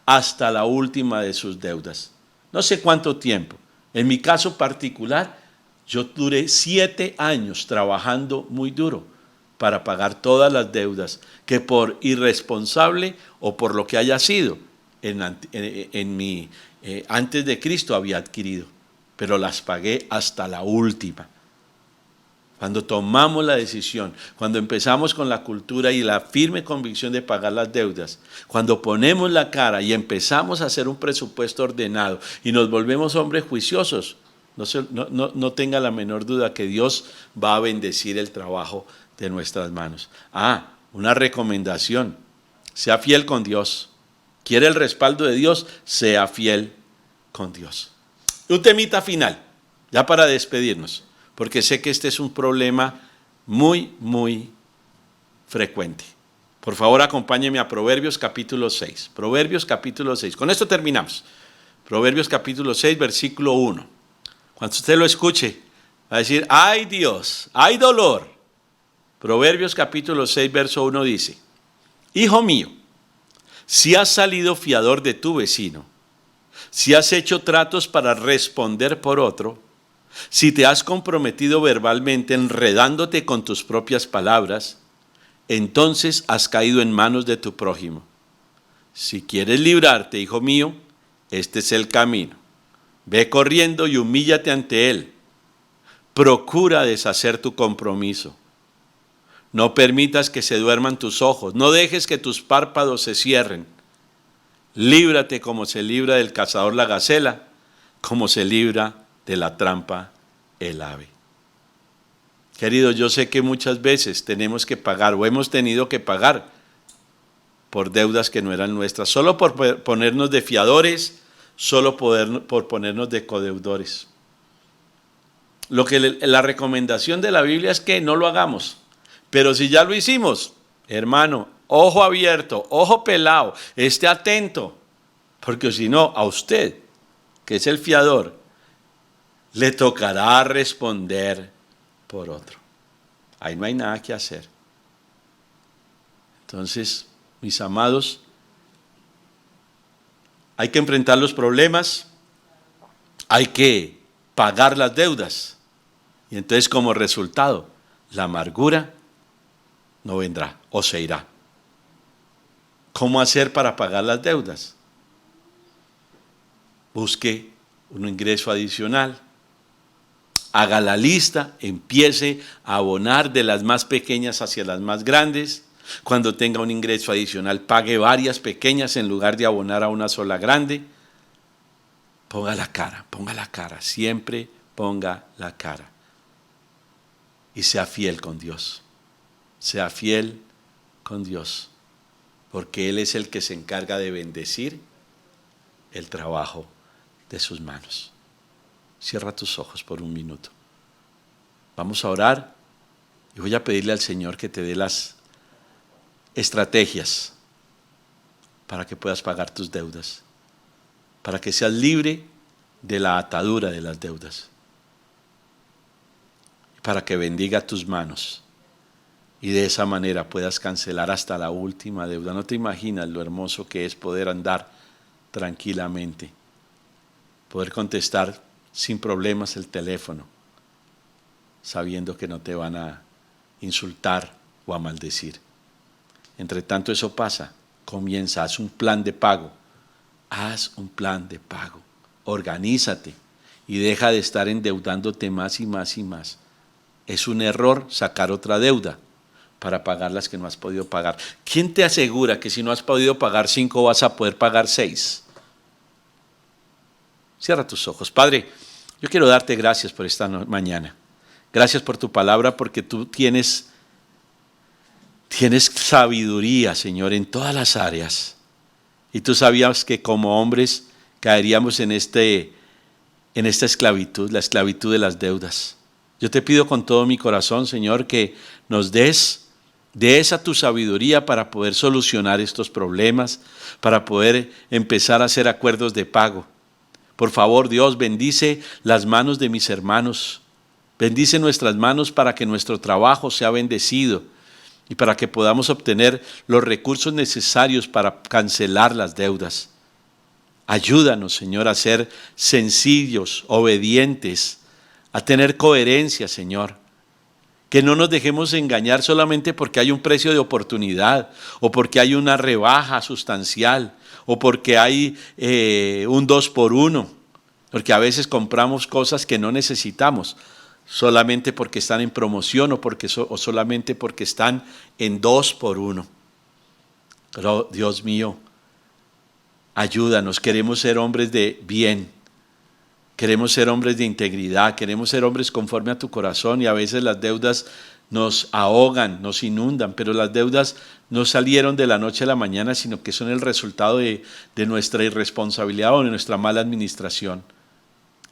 hasta la última de sus deudas. No sé cuánto tiempo. En mi caso particular, yo duré 7 años trabajando muy duro para pagar todas las deudas que por irresponsable o por lo que haya sido antes de Cristo había adquirido, pero las pagué hasta la última. Cuando tomamos la decisión, cuando empezamos con la cultura y la firme convicción de pagar las deudas, cuando ponemos la cara y empezamos a hacer un presupuesto ordenado y nos volvemos hombres juiciosos, no tenga la menor duda que Dios va a bendecir el trabajo de nuestras manos. Una recomendación: sea fiel con Dios. ¿Quiere el respaldo de Dios? Sea fiel con Dios. Un temita final, ya para despedirnos, porque sé que este es un problema muy frecuente. Por favor, acompáñeme a Proverbios capítulo 6. Proverbios capítulo 6. Con esto terminamos. Proverbios capítulo 6, versículo 1. Cuando usted lo escuche, va a decir: ¡ay Dios! ¡Ay dolor! Proverbios capítulo 6, verso 1 dice: Hijo mío, si has salido fiador de tu vecino, si has hecho tratos para responder por otro, si te has comprometido verbalmente enredándote con tus propias palabras, entonces has caído en manos de tu prójimo. Si quieres librarte, hijo mío, este es el camino. Ve corriendo y humíllate ante él. Procura deshacer tu compromiso. No permitas que se duerman tus ojos. No dejes que tus párpados se cierren. Líbrate como se libra del cazador la gacela, como se libra de la trampa el ave. Queridos, yo sé que muchas veces tenemos que pagar o hemos tenido que pagar por deudas que no eran nuestras, solo por ponernos de fiadores, solo por ponernos de codeudores. La recomendación de la Biblia es que no lo hagamos, pero si ya lo hicimos, hermano, ojo abierto, ojo pelado, esté atento, porque si no, a usted, que es el fiador, le tocará responder por otro. Ahí no hay nada que hacer. Entonces, mis amados, hay que enfrentar los problemas, hay que pagar las deudas, y entonces como resultado, la amargura no vendrá o se irá. ¿Cómo hacer para pagar las deudas? Busque un ingreso adicional, haga la lista, empiece a abonar de las más pequeñas hacia las más grandes. Cuando tenga un ingreso adicional, pague varias pequeñas en lugar de abonar a una sola grande. Ponga la cara, siempre ponga la cara. Y sea fiel con Dios, sea fiel con Dios, porque Él es el que se encarga de bendecir el trabajo de sus manos. Cierra tus ojos por un minuto. Vamos a orar y voy a pedirle al Señor que te dé las estrategias para que puedas pagar tus deudas, para que seas libre de la atadura de las deudas, para que bendiga tus manos y de esa manera puedas cancelar hasta la última deuda. No te imaginas lo hermoso que es poder andar tranquilamente, poder contestar sin problemas el teléfono, sabiendo que no te van a insultar o a maldecir. Entre tanto eso pasa, comienza, haz un plan de pago, organízate y deja de estar endeudándote más y más y más. Es un error sacar otra deuda para pagar las que no has podido pagar. ¿Quién te asegura que si no has podido pagar 5 vas a poder pagar 6? Cierra tus ojos. Padre, yo quiero darte gracias por esta mañana. Gracias por tu palabra, porque tú tienes sabiduría, Señor, en todas las áreas. Y tú sabías que como hombres caeríamos en esta esclavitud, la esclavitud de las deudas. Yo te pido con todo mi corazón, Señor, que nos des de esa tu sabiduría para poder solucionar estos problemas, para poder empezar a hacer acuerdos de pago. Por favor, Dios, bendice las manos de mis hermanos. Bendice nuestras manos para que nuestro trabajo sea bendecido y para que podamos obtener los recursos necesarios para cancelar las deudas. Ayúdanos, Señor, a ser sencillos, obedientes, a tener coherencia, Señor. Que no nos dejemos engañar solamente porque hay un precio de oportunidad o porque hay una rebaja sustancial o porque hay un 2x1, porque a veces compramos cosas que no necesitamos solamente porque están en promoción o solamente porque están en 2x1. Pero Dios mío, ayúdanos, queremos ser hombres de bien. Queremos ser hombres de integridad, queremos ser hombres conforme a tu corazón, y a veces las deudas nos ahogan, nos inundan, pero las deudas no salieron de la noche a la mañana, sino que son el resultado de nuestra irresponsabilidad o de nuestra mala administración.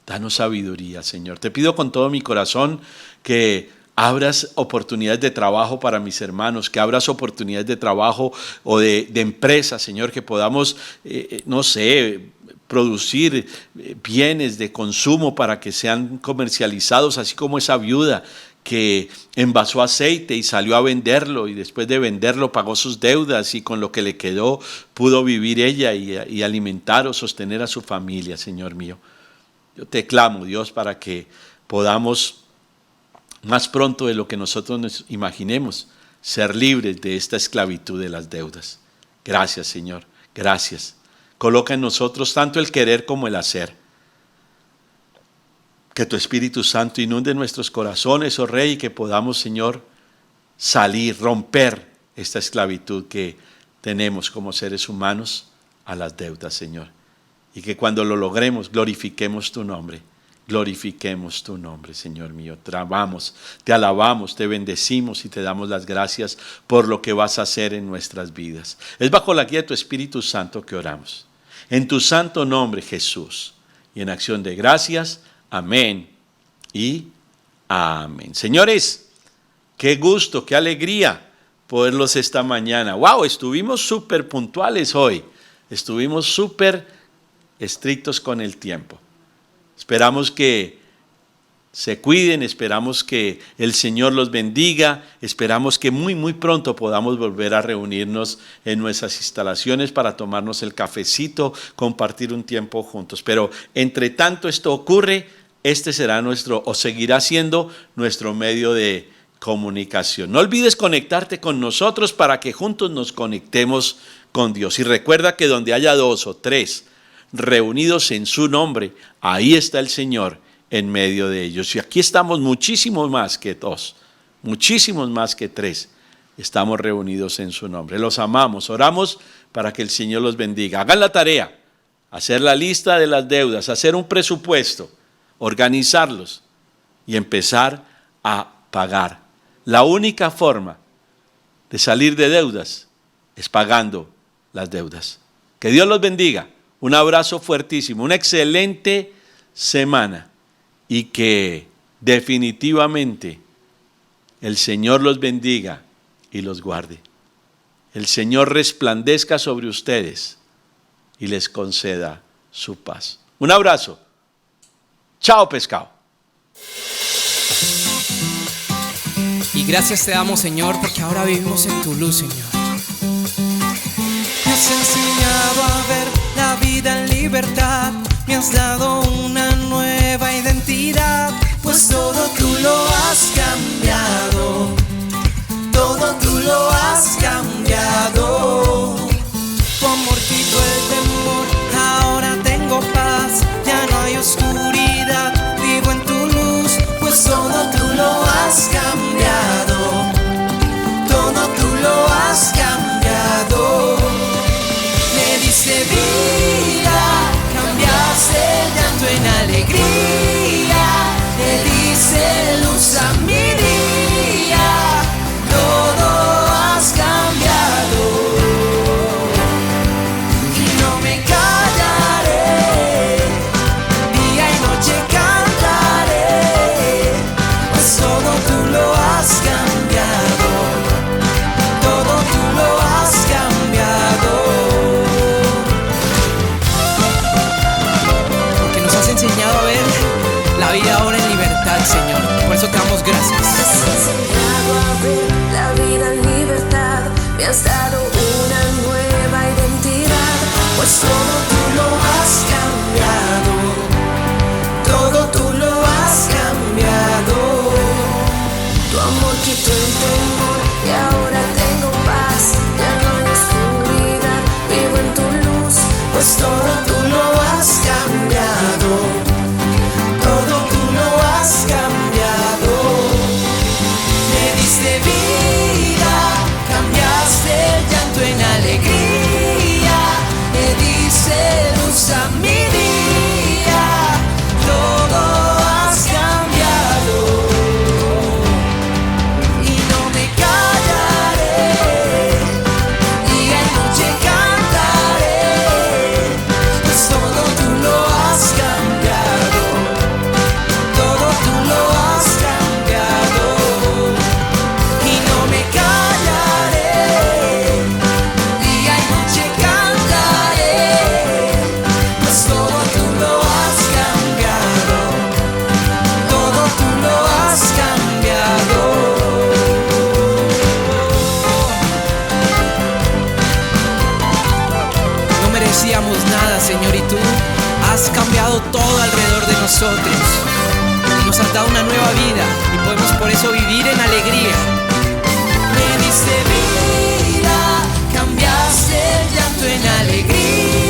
Danos sabiduría, Señor. Te pido con todo mi corazón que abras oportunidades de trabajo para mis hermanos, que abras oportunidades de trabajo o de empresa, Señor, que podamos, producir bienes de consumo para que sean comercializados, así como esa viuda que envasó aceite y salió a venderlo, y después de venderlo pagó sus deudas, y con lo que le quedó pudo vivir ella y alimentar o sostener a su familia. Señor mío, yo te clamo, Dios, para que podamos más pronto de lo que nosotros nos imaginemos ser libres de esta esclavitud de las deudas. Gracias, Señor, gracias. Coloca en nosotros tanto el querer como el hacer. Que tu Espíritu Santo inunde nuestros corazones, oh Rey, y que podamos, Señor, salir, romper esta esclavitud que tenemos como seres humanos a las deudas, Señor. Y que cuando lo logremos, glorifiquemos tu nombre. Glorifiquemos tu nombre, Señor mío. Te amamos, te alabamos, te bendecimos y te damos las gracias por lo que vas a hacer en nuestras vidas. Es bajo la guía de tu Espíritu Santo que oramos. En tu santo nombre, Jesús. Y en acción de gracias, amén y amén. Señores, qué gusto, qué alegría poderlos esta mañana. ¡Wow! Estuvimos súper puntuales hoy. Estuvimos súper estrictos con el tiempo. Esperamos que se cuiden, esperamos que el Señor los bendiga, esperamos que muy pronto podamos volver a reunirnos en nuestras instalaciones para tomarnos el cafecito, compartir un tiempo juntos. Pero entre tanto esto ocurre, este será o seguirá siendo nuestro medio de comunicación. No olvides conectarte con nosotros para que juntos nos conectemos con Dios. Y recuerda que donde haya 2 o 3 reunidos en su nombre, ahí está el Señor en medio de ellos. Y aquí estamos muchísimos más que 2, muchísimos más que 3. Estamos reunidos en su nombre. Los amamos, oramos para que el Señor los bendiga. Hagan la tarea, hacer la lista de las deudas, hacer un presupuesto, organizarlos y empezar a pagar. La única forma de salir de deudas es pagando las deudas. Que Dios los bendiga. Un abrazo fuertísimo, una excelente semana y que definitivamente el Señor los bendiga y los guarde. El Señor resplandezca sobre ustedes y les conceda su paz. Un abrazo. Chao, pescado. Y gracias te damos, Señor, porque ahora vivimos en tu luz, Señor. Me has enseñado a ver la vida en libertad, me has dado una nueva identidad, pues todo tú lo has cambiado, todo tú lo has cambiado. Tu amor quitó el temor, ahora tengo paz, ya no hay oscuridad, vivo en tu luz, pues todo tú lo has cambiado, todo tú lo has cambiado. Me diste vida, cambiaste el llanto en alegría, me diste luz a mi día, todo has cambiado y no me callaré, día y noche cantaré, pues todo tú lo has cambiado, todo tú lo has cambiado. Enseñado a ver la vida ahora en libertad, Señor. Por eso te damos gracias. Me has enseñado a ver la vida en libertad, me has dado una nueva identidad, pues todo tú lo has cambiado, todo tú lo has cambiado. Tu amor quitó el temor y ahora tengo paz, ya no hay oscuridad, vivo en tu luz, pues todo tú lo has cambiado. Todo tú lo has cambiado, me diste vida, cambiaste el llanto en alegría, me diste luz a mi día, todo has cambiado y no me callaré, día y noche cantaré, pues todo tú lo has cambiado, todo tú lo has cambiado y no me callaré, día y noche cantaré, pues todo tú lo has cambiado, todo tú lo has cambiado. No merecíamos nada, Señor, y tú has cambiado todo alrededor de nosotros. Y nos has dado una nueva vida y podemos por eso vivir en alegría. Me diste vida, cambiaste el llanto en alegría.